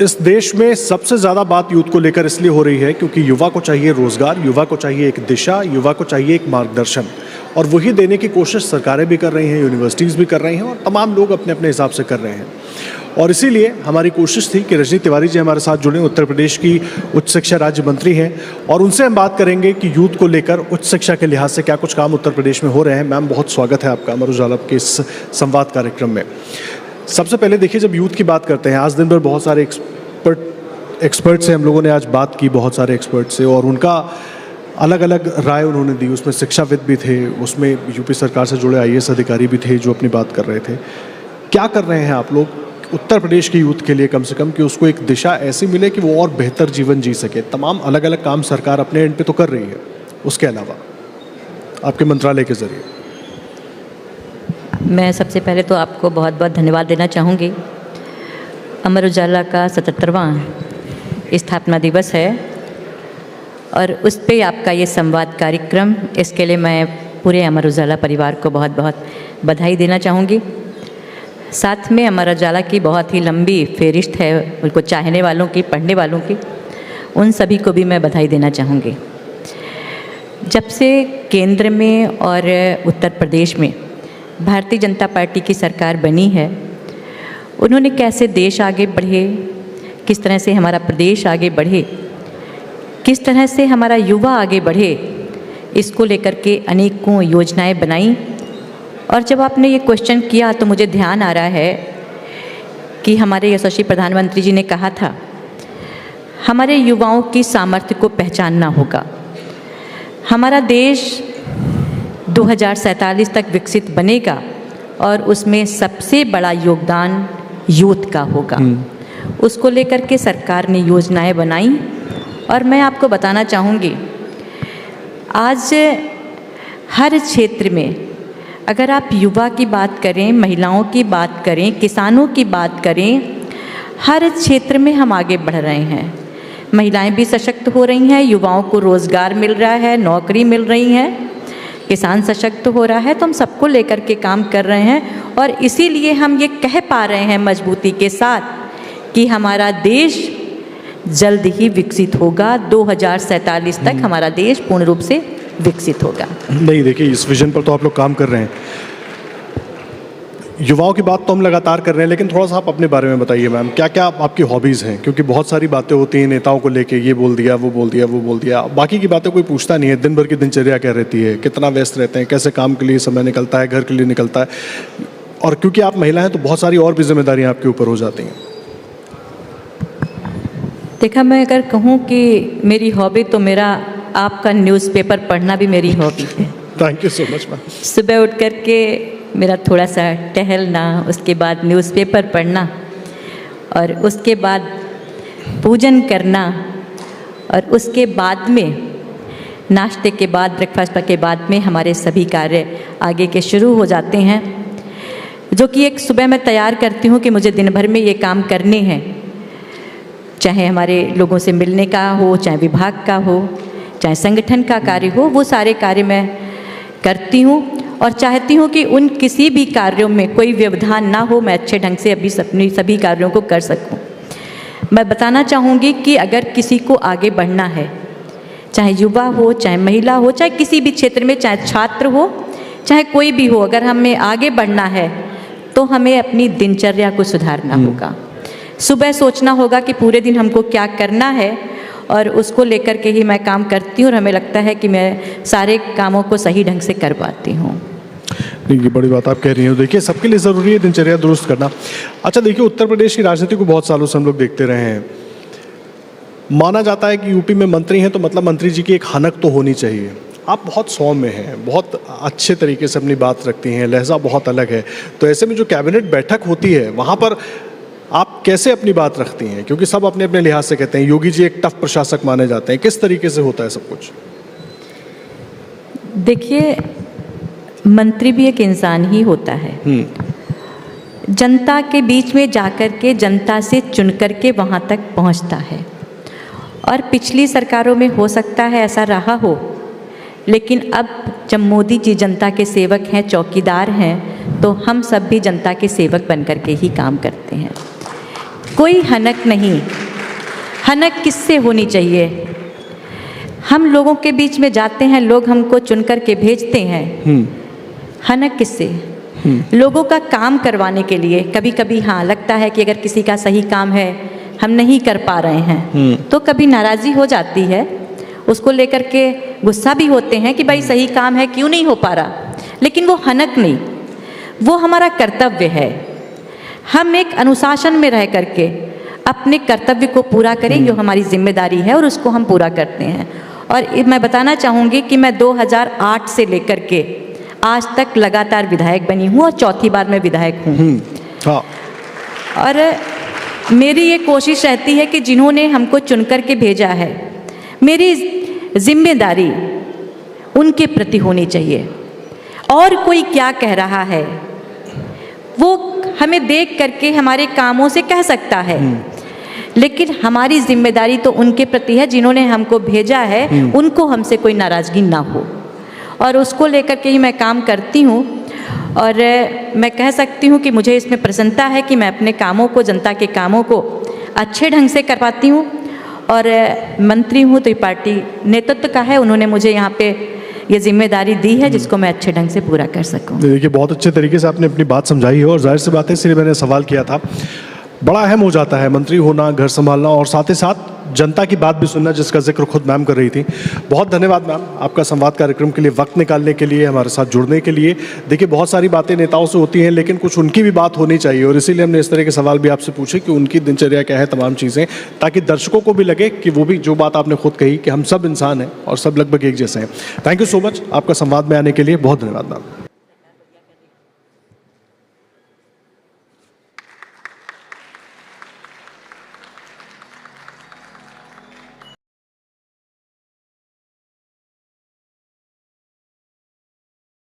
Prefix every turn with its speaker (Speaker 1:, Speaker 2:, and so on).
Speaker 1: इस देश में सबसे ज़्यादा बात यूथ को लेकर इसलिए हो रही है क्योंकि युवा को चाहिए रोज़गार, युवा को चाहिए एक दिशा, युवा को चाहिए एक मार्गदर्शन। और वही देने की कोशिश सरकारें भी कर रही हैं, यूनिवर्सिटीज़ भी कर रही हैं और तमाम लोग अपने अपने हिसाब से कर रहे हैं। और इसीलिए हमारी कोशिश थी कि रजनी तिवारी जी हमारे साथ जुड़े, उत्तर प्रदेश की उच्च शिक्षा राज्य मंत्री हैं, और उनसे हम बात करेंगे कि यूथ को लेकर उच्च शिक्षा के लिहाज से क्या कुछ काम उत्तर प्रदेश में हो रहे हैं। मैम, बहुत स्वागत है आपका अमर उजाला के इस संवाद कार्यक्रम में। सबसे पहले देखिए, जब यूथ की बात करते हैं, आज दिन भर बहुत सारे एक्सपर्ट से हम लोगों ने आज बात की, बहुत सारे एक्सपर्ट से, और उनका अलग अलग राय उन्होंने दी। उसमें शिक्षाविद भी थे, उसमें यूपी सरकार से जुड़े आईएएस अधिकारी भी थे जो अपनी बात कर रहे थे। क्या कर रहे हैं आप लोग उत्तर प्रदेश के यूथ के लिए, कम से कम कि उसको एक दिशा ऐसी मिले कि वो और बेहतर जीवन जी सके? तमाम अलग अलग काम सरकार अपने एंड पे तो कर रही है, उसके अलावा आपके मंत्रालय के जरिए।
Speaker 2: मैं सबसे पहले तो आपको बहुत बहुत धन्यवाद देना चाहूँगी। अमर उजाला का 77वां स्थापना दिवस है और उस पे आपका ये संवाद कार्यक्रम, इसके लिए मैं पूरे अमर उजाला परिवार को बहुत बहुत बधाई देना चाहूँगी। साथ में अमर उजाला की बहुत ही लंबी फेरिस्त है, उनको चाहने वालों की, पढ़ने वालों की, उन सभी को भी मैं बधाई देना चाहूँगी। जब से केंद्र में और उत्तर प्रदेश में भारतीय जनता पार्टी की सरकार बनी है, उन्होंने कैसे देश आगे बढ़े, किस तरह से हमारा प्रदेश आगे बढ़े, किस तरह से हमारा युवा आगे बढ़े, इसको लेकर के अनेकों योजनाएं बनाई। और जब आपने ये क्वेश्चन किया तो मुझे ध्यान आ रहा है कि हमारे यशस्वी प्रधानमंत्री जी ने कहा था, हमारे युवाओं की सामर्थ्य को पहचानना होगा। हमारा देश 2047 तक विकसित बनेगा और उसमें सबसे बड़ा योगदान यूथ का होगा। उसको लेकर के सरकार ने योजनाएं बनाई। और मैं आपको बताना चाहूँगी, आज हर क्षेत्र में अगर आप युवा की बात करें, महिलाओं की बात करें, किसानों की बात करें, हर क्षेत्र में हम आगे बढ़ रहे हैं। महिलाएं भी सशक्त हो रही हैं, युवाओं को रोज़गार मिल रहा है, नौकरी मिल रही है, किसान सशक्त हो रहा है। तो हम सबको लेकर के काम कर रहे हैं और इसीलिए हम ये कह पा रहे हैं मजबूती के साथ कि हमारा देश जल्द ही विकसित होगा। 2047 तक हमारा देश पूर्ण रूप से विकसित होगा।
Speaker 1: नहीं, देखिए, इस विजन पर तो आप लोग काम कर रहे हैं। युवाओं की बात तो हम लगातार कर रहे हैं, लेकिन थोड़ा सा आप अपने बारे में बताइए मैम, क्या क्या आपकी हॉबीज़ हैं? क्योंकि बहुत सारी बातें होती हैं नेताओं को लेके, ये बोल दिया, वो बोल दिया, वो बोल दिया, बाकी की बातें कोई पूछता नहीं है। दिन भर की दिनचर्या क्या रहती है, कितना व्यस्त रहते हैं, कैसे काम के लिए समय निकलता है, घर के लिए निकलता है? और क्योंकि आप महिला हैं तो बहुत सारी और भी जिम्मेदारियाँ आपके ऊपर हो जाती हैं।
Speaker 2: देखा, मैं अगर कहूँ कि मेरी हॉबी, तो मेरा आपका न्यूज़पेपर पढ़ना भी मेरी हॉबी है।
Speaker 1: Thank you so much ma'am.
Speaker 2: सुबह उठ कर के मेरा थोड़ा सा टहलना, उसके बाद न्यूज़पेपर पढ़ना और उसके बाद पूजन करना, और उसके बाद में नाश्ते के बाद, ब्रेकफास्ट के बाद में हमारे सभी कार्य आगे के शुरू हो जाते हैं, जो कि एक सुबह मैं तैयार करती हूँ कि मुझे दिन भर में ये काम करने हैं। चाहे हमारे लोगों से मिलने का हो, चाहे विभाग का हो, चाहे संगठन का कार्य हो, वो सारे कार्य मैं करती हूँ और चाहती हूँ कि उन किसी भी कार्यों में कोई व्यवधान ना हो, मैं अच्छे ढंग से अभी सभी कार्यों को कर सकूँ। मैं बताना चाहूँगी कि अगर किसी को आगे बढ़ना है, चाहे युवा हो, चाहे महिला हो, चाहे किसी भी क्षेत्र में, चाहे छात्र हो, चाहे कोई भी हो, अगर हमें आगे बढ़ना है तो हमें अपनी दिनचर्या को सुधारना होगा। सुबह सोचना होगा कि पूरे दिन हमको क्या करना है और उसको लेकर के ही मैं काम करती हूँ और हमें लगता है कि मैं सारे कामों को सही ढंग से कर पाती हूँ।
Speaker 1: ये बड़ी बात आप कह रही हैं। देखिए, सबके लिए ज़रूरी है दिनचर्या दुरुस्त करना। अच्छा, देखिए, उत्तर प्रदेश की राजनीति को बहुत सालों से हम लोग देखते रहे हैं। माना जाता है कि यूपी में मंत्री हैं तो मतलब मंत्री जी की एक हनक तो होनी चाहिए। आप बहुत सौम्य हैं, बहुत अच्छे तरीके से अपनी बात रखती हैं, लहजा बहुत अलग है। तो ऐसे में जो कैबिनेट बैठक होती है, वहाँ पर आप कैसे अपनी बात रखती हैं? क्योंकि सब अपने अपने लिहाज से कहते हैं योगी जी एक टफ प्रशासक माने जाते हैं। किस तरीके से होता है सब कुछ?
Speaker 2: देखिए, मंत्री भी एक इंसान ही होता है। जनता के बीच में जाकर के जनता से चुन करके वहाँ तक पहुँचता है। और पिछली सरकारों में हो सकता है ऐसा रहा हो, लेकिन अब जब मोदी जी जनता के सेवक हैं, चौकीदार हैं, तो हम सब भी जनता के सेवक बन कर के ही काम करते हैं। कोई हनक नहीं। हनक किससे होनी चाहिए? हम लोगों के बीच में जाते हैं, लोग हमको चुन कर के भेजते हैं। हनक किससे? लोगों का काम करवाने के लिए। कभी कभी हाँ लगता है कि अगर किसी का सही काम है हम नहीं कर पा रहे हैं तो कभी नाराज़ी हो जाती है, उसको लेकर के गुस्सा भी होते हैं कि भाई सही काम है क्यों नहीं हो पा रहा। लेकिन वो हनक नहीं, वो हमारा कर्तव्य है। हम एक अनुशासन में रह करके अपने कर्तव्य को पूरा करें, जो हमारी जिम्मेदारी है और उसको हम पूरा करते हैं। और मैं बताना चाहूँगी कि मैं 2008 से लेकर के आज तक लगातार विधायक बनी हूँ और चौथी बार मैं विधायक हूँ।
Speaker 1: हाँ।
Speaker 2: और मेरी ये कोशिश रहती है कि जिन्होंने हमको चुन कर के भेजा है, मेरी जिम्मेदारी उनके प्रति होनी चाहिए। और कोई क्या कह रहा है वो हमें देख करके हमारे कामों से कह सकता है, लेकिन हमारी जिम्मेदारी तो उनके प्रति है जिन्होंने हमको भेजा है, उनको हमसे कोई नाराज़गी ना हो। और उसको लेकर के ही मैं काम करती हूँ। और मैं कह सकती हूँ कि मुझे इसमें प्रसन्नता है कि मैं अपने कामों को, जनता के कामों को अच्छे ढंग से करवाती हूँ। और मंत्री हूँ तो ये पार्टी नेतृत्व का है, उन्होंने मुझे यहाँ पे ये जिम्मेदारी दी है जिसको मैं अच्छे ढंग से पूरा कर सकूँ।
Speaker 1: देखिए बहुत अच्छे तरीके से आपने अपनी बात समझाई है और जाहिर सी बात है, इसलिए मैंने सवाल किया था। बड़ा अहम हो जाता है मंत्री होना, घर संभालना और साथ ही साथ जनता की बात भी सुनना, जिसका जिक्र खुद मैम कर रही थी। बहुत धन्यवाद मैम आपका संवाद कार्यक्रम के लिए वक्त निकालने के लिए, हमारे साथ जुड़ने के लिए। देखिए बहुत सारी बातें नेताओं से होती हैं, लेकिन कुछ उनकी भी बात होनी चाहिए और इसीलिए हमने इस तरह के सवाल भी आपसे पूछे कि उनकी दिनचर्या क्या है, तमाम चीज़ें, ताकि दर्शकों को भी लगे कि वो भी जो बात आपने खुद कही कि हम सब इंसान हैं और सब लगभग एक जैसे हैं। थैंक यू सो मच आपका संवाद में आने के लिए। बहुत धन्यवाद मैम।